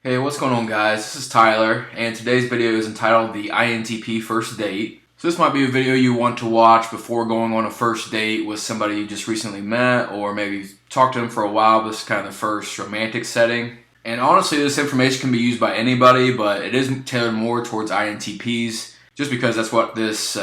Hey, what's going on, guys? This is Tyler, and today's video is entitled the INTP First Date. So this might be a video you want to watch before going on a first date with somebody you just recently met, or maybe talked to them for a while. This is kind of the first romantic setting. And honestly, this information can be used by anybody, but it is tailored more towards INTPs, just because that's what this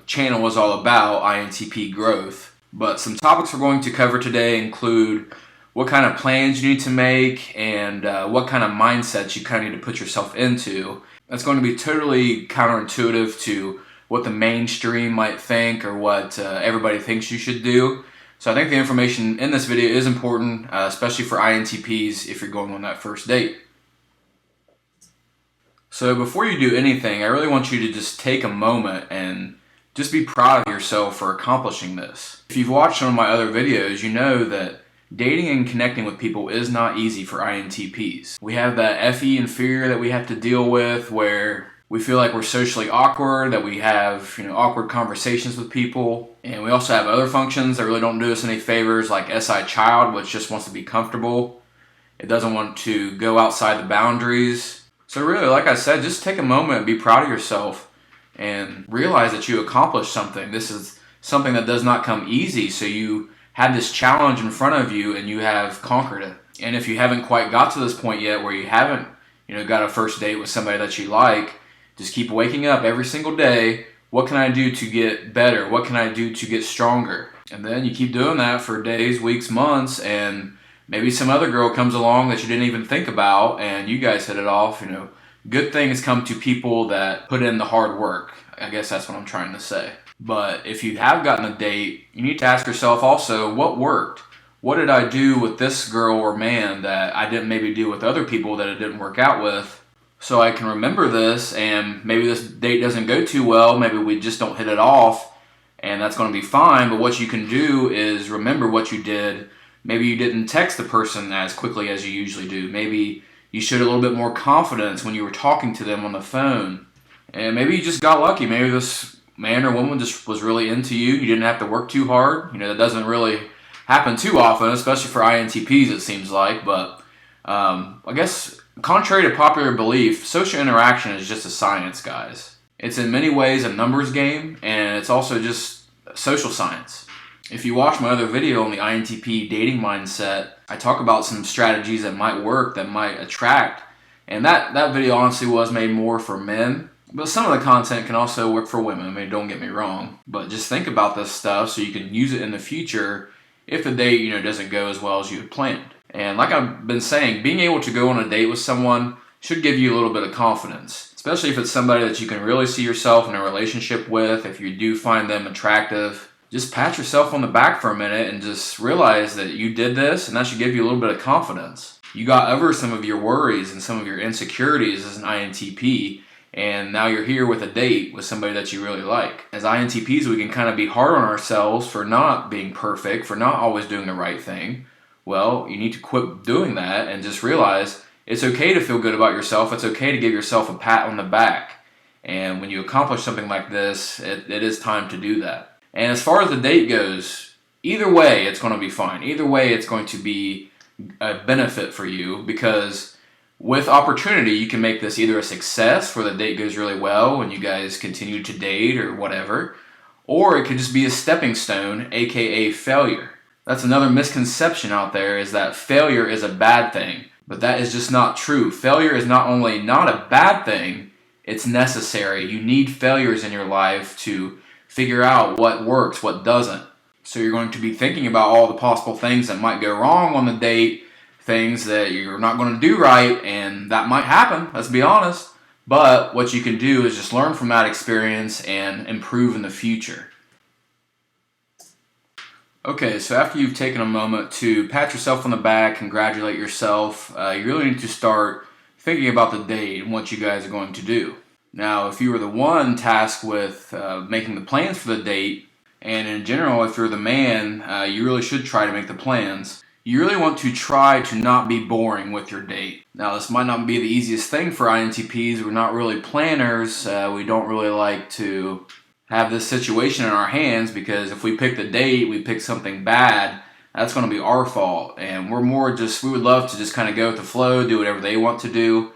channel is all about, INTP growth. But some topics we're going to cover today include what kind of plans you need to make, and what kind of mindsets you kind of need to put yourself into. That's going to be totally counterintuitive to what the mainstream might think or what everybody thinks you should do. So I think the information in this video is important, especially for INTPs if you're going on that first date. So before you do anything, I really want you to just take a moment and just be proud of yourself for accomplishing this. If you've watched some of my other videos, you know that dating and connecting with people is not easy for INTPs. We have that FE and fear that we have to deal with, where we feel like we're socially awkward, that we have awkward conversations with people. And we also have other functions that really don't do us any favors, like SI child, which just wants to be comfortable. It doesn't want to go outside the boundaries. So really, like I said, just take a moment, be proud of yourself, and realize that you accomplished something. This is something that does not come easy, so you had this challenge in front of you and you have conquered it. And if you haven't quite got to this point yet where you haven't got a first date with somebody that you like, just keep waking up every single day. What can I do to get better? What can I do to get stronger? And then you keep doing that for days, weeks, months, and maybe some other girl comes along that you didn't even think about and you guys hit it off. Good things come to people that put in the hard work. I guess that's what I'm trying to say. But if you have gotten a date, you need to ask yourself also, what worked? What did I do with this girl or man that I didn't maybe do with other people that it didn't work out with? So I can remember this, and maybe this date doesn't go too well, maybe we just don't hit it off, and that's going to be fine. But what you can do is remember what you did. Maybe you didn't text the person as quickly as you usually do. Maybe you showed a little bit more confidence when you were talking to them on the phone. And maybe you just got lucky. Maybe this man or woman just was really into you. You didn't have to work too hard. That doesn't really happen too often, especially for INTPs, it seems like. But I guess contrary to popular belief, social interaction is just a science, guys. It's in many ways a numbers game, and it's also just social science. If you watch my other video on the INTP dating mindset, I talk about some strategies that might work, that might attract. And that video honestly was made more for men. But some of the content can also work for women. I mean, don't get me wrong. But just think about this stuff so you can use it in the future if the date, doesn't go as well as you had planned. And like I've been saying, being able to go on a date with someone should give you a little bit of confidence. Especially if it's somebody that you can really see yourself in a relationship with. If you do find them attractive, just pat yourself on the back for a minute and just realize that you did this, and that should give you a little bit of confidence. You got over some of your worries and some of your insecurities as an INTP, and now you're here with a date with somebody that you really like. As INTPs, we can kind of be hard on ourselves for not being perfect, for not always doing the right thing. Well, you need to quit doing that and just realize it's okay to feel good about yourself. It's okay to give yourself a pat on the back. And when you accomplish something like this, it is time to do that. And as far as the date goes, either way, it's going to be fine. Either way, it's going to be a benefit for you, because with opportunity, you can make this either a success where the date goes really well and you guys continue to date or whatever, or it could just be a stepping stone, aka failure. That's another misconception out there, is that failure is a bad thing. But that is just not true. Failure is not only not a bad thing, it's necessary. You need failures in your life to figure out what works, what doesn't. So you're going to be thinking about all the possible things that might go wrong on the date, things that you're not going to do right, and that might happen, let's be honest. But what you can do is just learn from that experience and improve in the future. Okay, so after you've taken a moment to pat yourself on the back, congratulate yourself, you really need to start thinking about the date and what you guys are going to do. Now, if you were the one tasked with making the plans for the date, and in general, if you're the man, you really should try to make the plans. You really want to try to not be boring with your date. Now, this might not be the easiest thing for INTPs. We're not really planners. We don't really like to have this situation in our hands, because if we pick the date, we pick something bad, that's going to be our fault. And we would love to just kind of go with the flow, do whatever they want to do.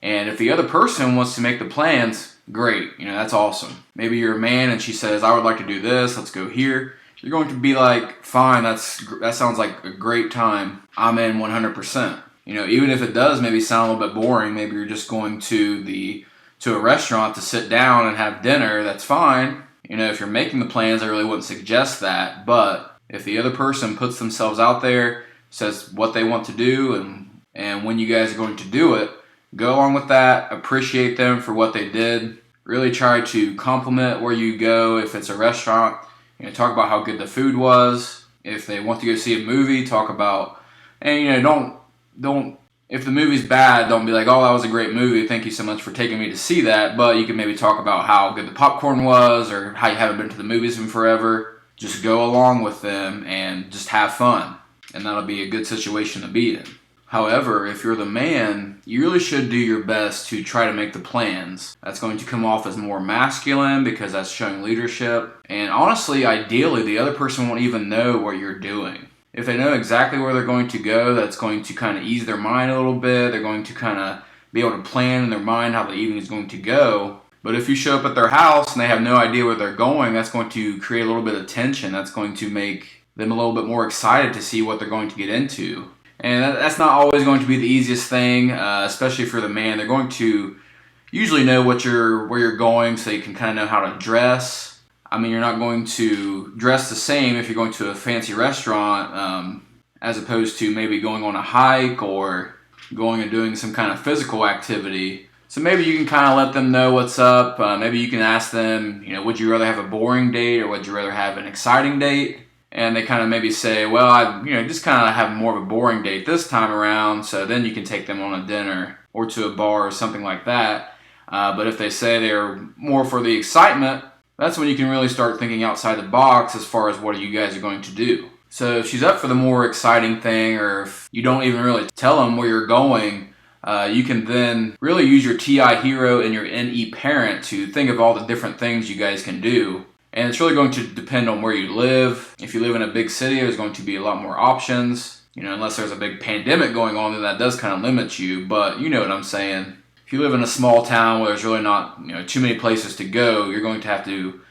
And if the other person wants to make the plans, great, that's awesome. Maybe you're a man and she says, I would like to do this, let's go here. You're going to be like, fine, that sounds like a great time. I'm in 100%. Even if it does maybe sound a little bit boring, maybe you're just going to a restaurant to sit down and have dinner, that's fine. If you're making the plans, I really wouldn't suggest that. But if the other person puts themselves out there, says what they want to do, and when you guys are going to do it, go along with that, appreciate them for what they did, really try to compliment where you go. If it's a restaurant, talk about how good the food was. If they want to go see a movie, talk about, and don't, if the movie's bad, don't be like, oh, that was a great movie, thank you so much for taking me to see that. But you can maybe talk about how good the popcorn was, or how you haven't been to the movies in forever. Just go along with them and just have fun, and that'll be a good situation to be in. However, if you're the man, you really should do your best to try to make the plans. That's going to come off as more masculine because that's showing leadership. And honestly, ideally, the other person won't even know what you're doing. If they know exactly where they're going to go, that's going to kind of ease their mind a little bit. They're going to kind of be able to plan in their mind how the evening is going to go. But if you show up at their house and they have no idea where they're going, that's going to create a little bit of tension. That's going to make them a little bit more excited to see what they're going to get into. And that's not always going to be the easiest thing, especially for the man. They're going to usually know where you're going, so you can kind of know how to dress. I mean, you're not going to dress the same if you're going to a fancy restaurant, as opposed to maybe going on a hike or going and doing some kind of physical activity. So maybe you can kind of let them know what's up. Maybe you can ask them, would you rather have a boring date or would you rather have an exciting date? And they kind of maybe say, well, I just kind of have more of a boring date this time around, so then you can take them on a dinner or to a bar or something like that. But if they say they're more for the excitement, that's when you can really start thinking outside the box as far as what you guys are going to do. So if she's up for the more exciting thing, or if you don't even really tell them where you're going, you can then really use your TI hero and your NE parent to think of all the different things you guys can do. And it's really going to depend on where you live. If you live in a big city, there's going to be a lot more options. Unless there's a big pandemic going on, then that does kind of limit you. But you know what I'm saying. If you live in a small town where there's really not too many places to go, you're going to have to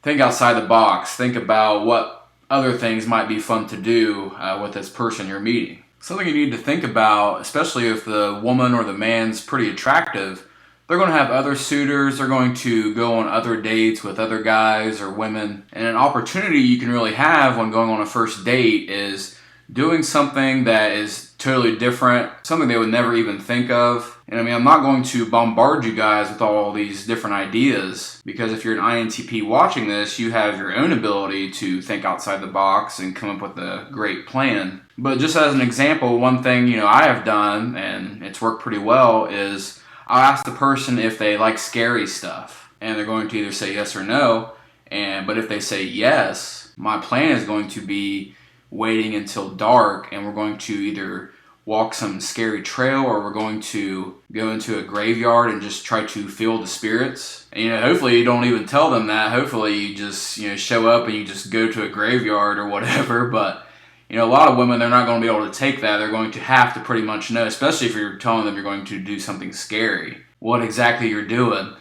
think outside the box. Think about what other things might be fun to do with this person you're meeting. Something you need to think about, especially if the woman or the man's pretty attractive, they're going to have other suitors, they're going to go on other dates with other guys or women. And an opportunity you can really have when going on a first date is doing something that is totally different, something they would never even think of. And I'm not going to bombard you guys with all these different ideas, because if you're an INTP watching this, you have your own ability to think outside the box and come up with a great plan. But just as an example, one thing I have done, and it's worked pretty well, is I'll ask the person if they like scary stuff, and they're going to either say yes or no. But if they say yes, my plan is going to be waiting until dark, and we're going to either walk some scary trail, or we're going to go into a graveyard and just try to feel the spirits. And hopefully you don't even tell them that. Hopefully you just show up and you just go to a graveyard or whatever. But a lot of women, they're not going to be able to take that. They're going to have to pretty much know, especially if you're telling them you're going to do something scary, what exactly you're doing.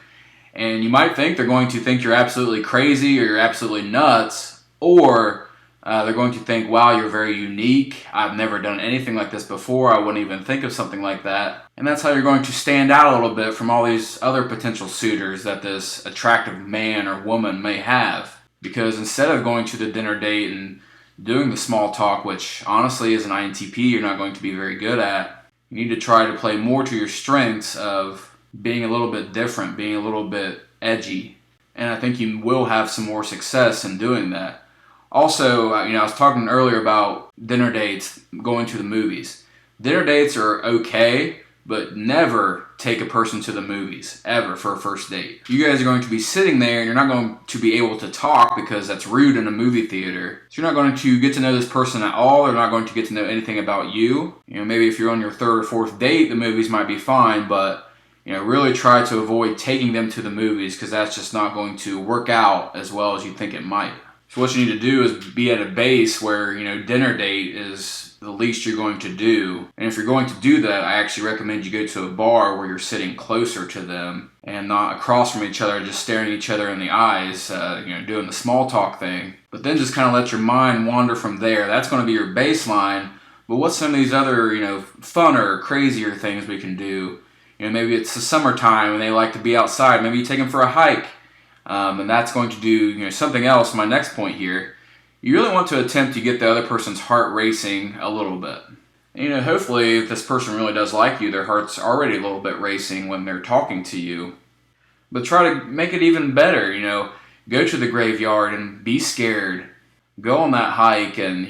And you might think they're going to think you're absolutely crazy or you're absolutely nuts, or they're going to think, wow, you're very unique. I've never done anything like this before. I wouldn't even think of something like that. And that's how you're going to stand out a little bit from all these other potential suitors that this attractive man or woman may have. Because instead of going to the dinner date and doing the small talk, which honestly as an INTP you're not going to be very good at, you need to try to play more to your strengths of being a little bit different, being a little bit edgy. And I think you will have some more success in doing that. Also, I was talking earlier about dinner dates, going to the movies. Dinner dates are okay, but never take a person to the movies, ever, for a first date. You guys are going to be sitting there and you're not going to be able to talk because that's rude in a movie theater. So you're not going to get to know this person at all. They're not going to get to know anything about you. Maybe if you're on your third or fourth date, the movies might be fine, but really try to avoid taking them to the movies, because that's just not going to work out as well as you think it might. So what you need to do is be at a base where, dinner date is the least you're going to do. And if you're going to do that, I actually recommend you go to a bar where you're sitting closer to them and not across from each other, just staring each other in the eyes, doing the small talk thing. But then just kind of let your mind wander from there. That's going to be your baseline. But what's some of these other, funner, crazier things we can do? Maybe it's the summertime and they like to be outside. Maybe you take them for a hike. And that's going to do, something else. My next point here, you really want to attempt to get the other person's heart racing a little bit. And, hopefully, if this person really does like you, their heart's already a little bit racing when they're talking to you. But try to make it even better. Go to the graveyard and be scared. Go on that hike and,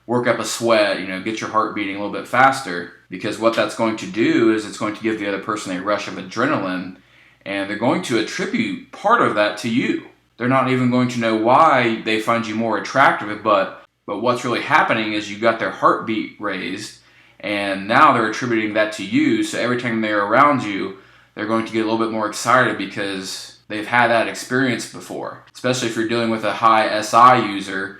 work up a sweat. Get your heart beating a little bit faster. Because what that's going to do is it's going to give the other person a rush of adrenaline. And they're going to attribute part of that to you. They're not even going to know why they find you more attractive, but what's really happening is you got their heartbeat raised, and now they're attributing that to you. So every time they're around you, they're going to get a little bit more excited because they've had that experience before. Especially if you're dealing with a high SI user,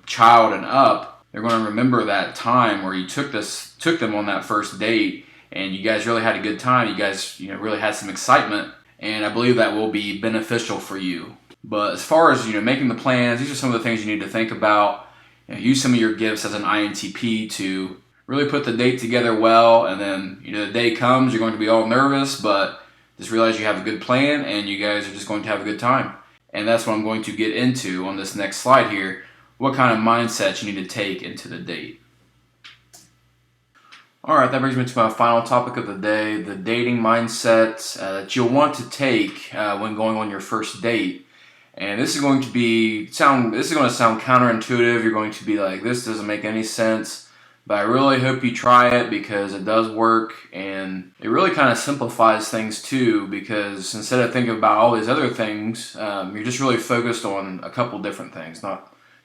child and up, they're going to remember that time where you took them on that first date. And you guys really had a good time. You guys, really had some excitement. And I believe that will be beneficial for you. But as far as, making the plans, these are some of the things you need to think about. Use some of your gifts as an INTP to really put the date together well. And then, the day comes, you're going to be all nervous, but just realize you have a good plan and you guys are just going to have a good time. And that's what I'm going to get into on this next slide here. What kind of mindset you need to take into the date. Alright, that brings me to my final topic of the day, the dating mindset that you'll want to take when going on your first date. And this is going to sound counterintuitive. You're going to be like, this doesn't make any sense. But I really hope you try it because it does work. And it really kind of simplifies things too, because instead of thinking about all these other things, you're just really focused on a couple different things,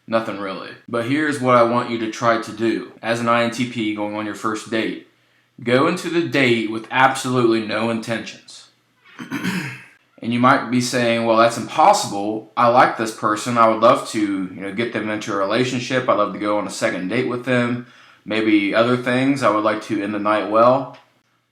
nothing really. But here's what I want you to try to do. As an INTP going on your first date, go into the date with absolutely no intentions. And you might be saying, well, that's impossible. I like this person. I would love to, get them into a relationship. I'd love to go on a second date with them. Maybe other things. I would like to end the night well.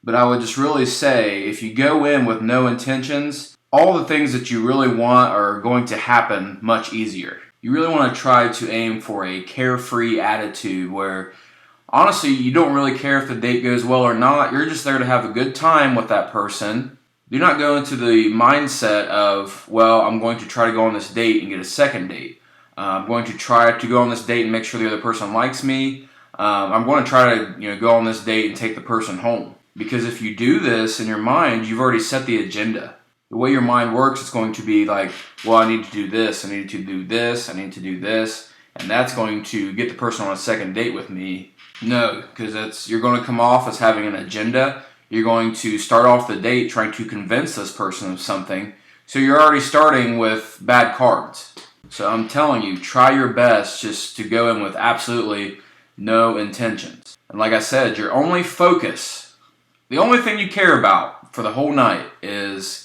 But I would just really say, if you go in with no intentions, all the things that you really want are going to happen much easier. You really want to try to aim for a carefree attitude where, honestly, you don't really care if the date goes well or not. You're just there to have a good time with that person. Do not go into the mindset of, well, I'm going to try to go on this date and get a second date. I'm going to try to go on this date and make sure the other person likes me. I'm going to try to go on this date and take the person home. Because if you do this in your mind, you've already set the agenda. The way your mind works, it's going to be like, well, I need to do this, I need to do this, I need to do this, and that's going to get the person on a second date with me. No, because you're going to come off as having an agenda. You're going to start off the date trying to convince this person of something, so you're already starting with bad cards. So I'm telling you, try your best just to go in with absolutely no intentions. And like I said, your only focus, the only thing you care about for the whole night is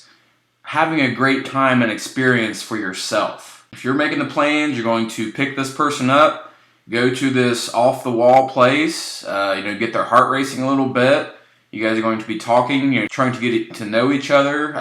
having a great time and experience for yourself. If you're making the plans, you're going to pick this person up, go to this off-the-wall place, get their heart racing a little bit. You guys are going to be talking, trying to get to know each other,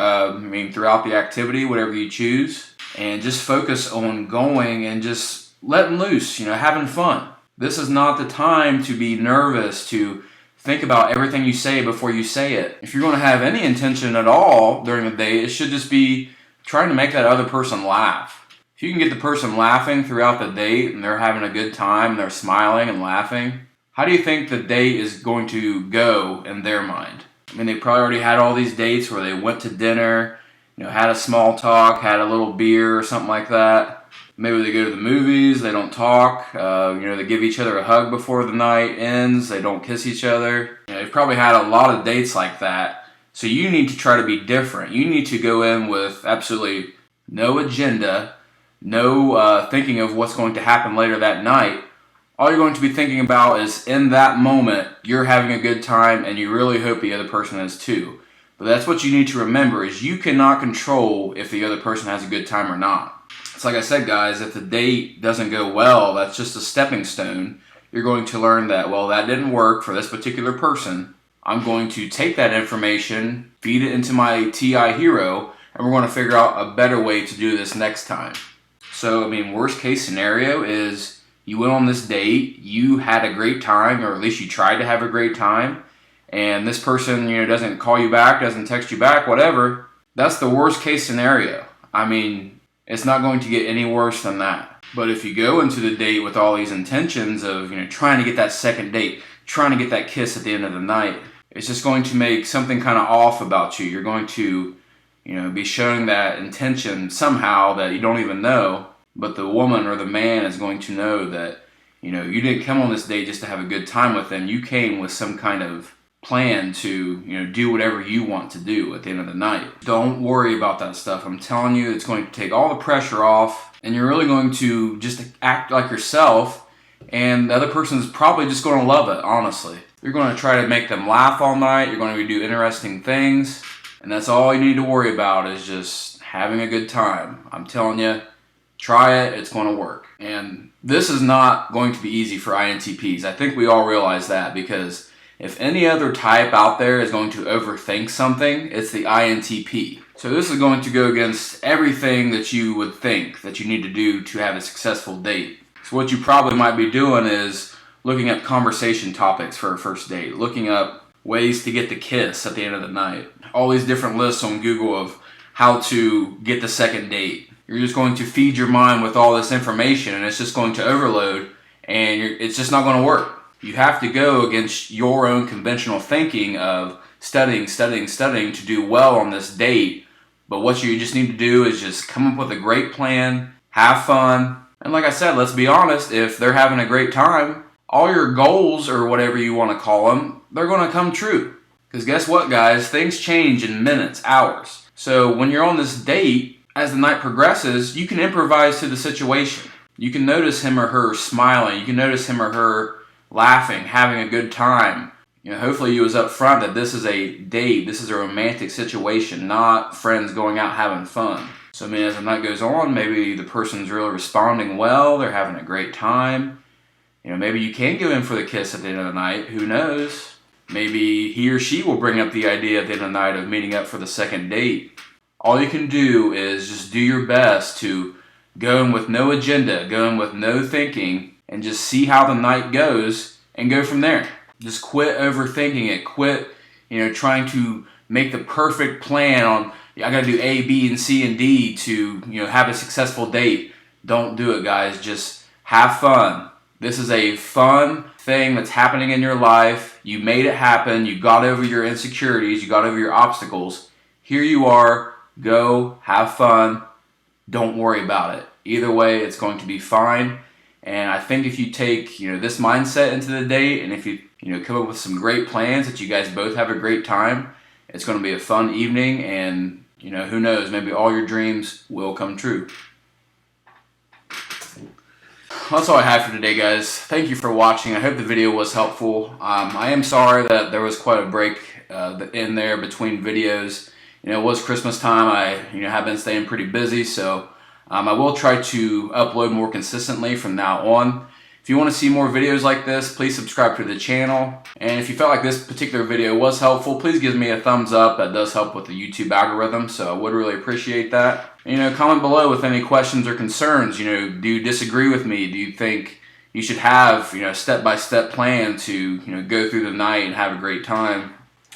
throughout the activity, whatever you choose. And just focus on going and just letting loose, having fun. This is not the time to be nervous, to think about everything you say before you say it. If you're going to have any intention at all during the date, it should just be trying to make that other person laugh. If you can get the person laughing throughout the date and they're having a good time, they're smiling and laughing, how do you think the date is going to go in their mind? They probably already had all these dates where they went to dinner, had a small talk, had a little beer or something like that. Maybe they go to the movies, they don't talk, they give each other a hug before the night ends, they don't kiss each other. They've probably had a lot of dates like that. So you need to try to be different. You need to go in with absolutely no agenda, no thinking of what's going to happen later that night. All you're going to be thinking about is in that moment, you're having a good time and you really hope the other person is too. But that's what you need to remember is you cannot control if the other person has a good time or not. It's like I said, guys, if the date doesn't go well, that's just a stepping stone. You're going to learn that, well, that didn't work for this particular person. I'm going to take that information, feed it into my TI hero, and we're going to figure out a better way to do this next time. So, I mean, worst case scenario is you went on this date, you had a great time, or at least you tried to have a great time, and this person, doesn't call you back, doesn't text you back, whatever. That's the worst case scenario. I mean, it's not going to get any worse than that. But if you go into the date with all these intentions of, trying to get that second date, trying to get that kiss at the end of the night, it's just going to make something kind of off about you. You're going to, be showing that intention somehow that you don't even know, but the woman or the man is going to know that, you didn't come on this date just to have a good time with them. You came with some kind of plan to, do whatever you want to do at the end of the night. Don't worry about that stuff. I'm telling you, it's going to take all the pressure off, and you're really going to just act like yourself, and the other person's probably just going to love it, honestly. You're going to try to make them laugh all night. You're going to do interesting things, and that's all you need to worry about is just having a good time. I'm telling you, try it. It's going to work. And this is not going to be easy for INTPs. I think we all realize that, because if any other type out there is going to overthink something, it's the INTP. So this is going to go against everything that you would think that you need to do to have a successful date. So what you probably might be doing is looking up conversation topics for a first date, looking up ways to get the kiss at the end of the night, all these different lists on Google of how to get the second date. You're just going to feed your mind with all this information, and it's just going to overload, and it's just not going to work. You have to go against your own conventional thinking of studying to do well on this date. But what you just need to do is just come up with a great plan, have fun. And like I said, let's be honest, if they're having a great time, all your goals, or whatever you want to call them, they're going to come true. Because guess what, guys? Things change in minutes, hours. So when you're on this date, as the night progresses, you can improvise to the situation. You can notice him or her smiling. You can notice him or her laughing, having a good time. Hopefully you was up front that this is a date, this is a romantic situation, not friends going out having fun. So as the night goes on, maybe the person's really responding well, they're having a great time. Maybe you can go in for the kiss at the end of the night, who knows? Maybe he or she will bring up the idea at the end of the night of meeting up for the second date. All you can do is just do your best to go in with no agenda, go in with no thinking, and just see how the night goes and go from there. Just quit overthinking it. Quit, trying to make the perfect plan on, I gotta do A, B, and C, and D to, have a successful date. Don't do it, guys. Just have fun. This is a fun thing that's happening in your life. You made it happen. You got over your insecurities. You got over your obstacles. Here you are. Go, have fun. Don't worry about it. Either way, it's going to be fine. And I think if you take, this mindset into the date, and if you, come up with some great plans that you guys both have a great time, it's going to be a fun evening, and, who knows, maybe all your dreams will come true. That's all I have for today, guys. Thank you for watching. I hope the video was helpful. I am sorry that there was quite a break in there between videos. It was Christmas time. I, have been staying pretty busy, so I will try to upload more consistently from now on. If you want to see more videos like this, please subscribe to the channel. And if you felt like this particular video was helpful, please give me a thumbs up. That does help with the YouTube algorithm, so I would really appreciate that. Comment below with any questions or concerns. Do you disagree with me? Do you think you should have, a step-by-step plan to, go through the night and have a great time?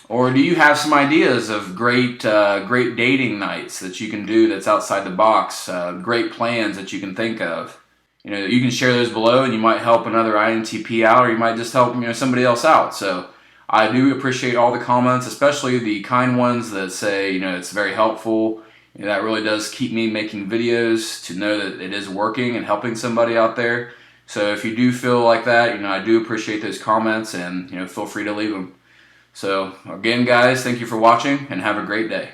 Or do you have some ideas of great dating nights that you can do that's outside the box, great plans that you can think of? You can share those below, and you might help another INTP out, or you might just help somebody else out. So I do appreciate all the comments, especially the kind ones that say it's very helpful. That really does keep me making videos to know that it is working and helping somebody out there. So if you do feel like that, I do appreciate those comments, and feel free to leave them. So again, guys, thank you for watching, and have a great day.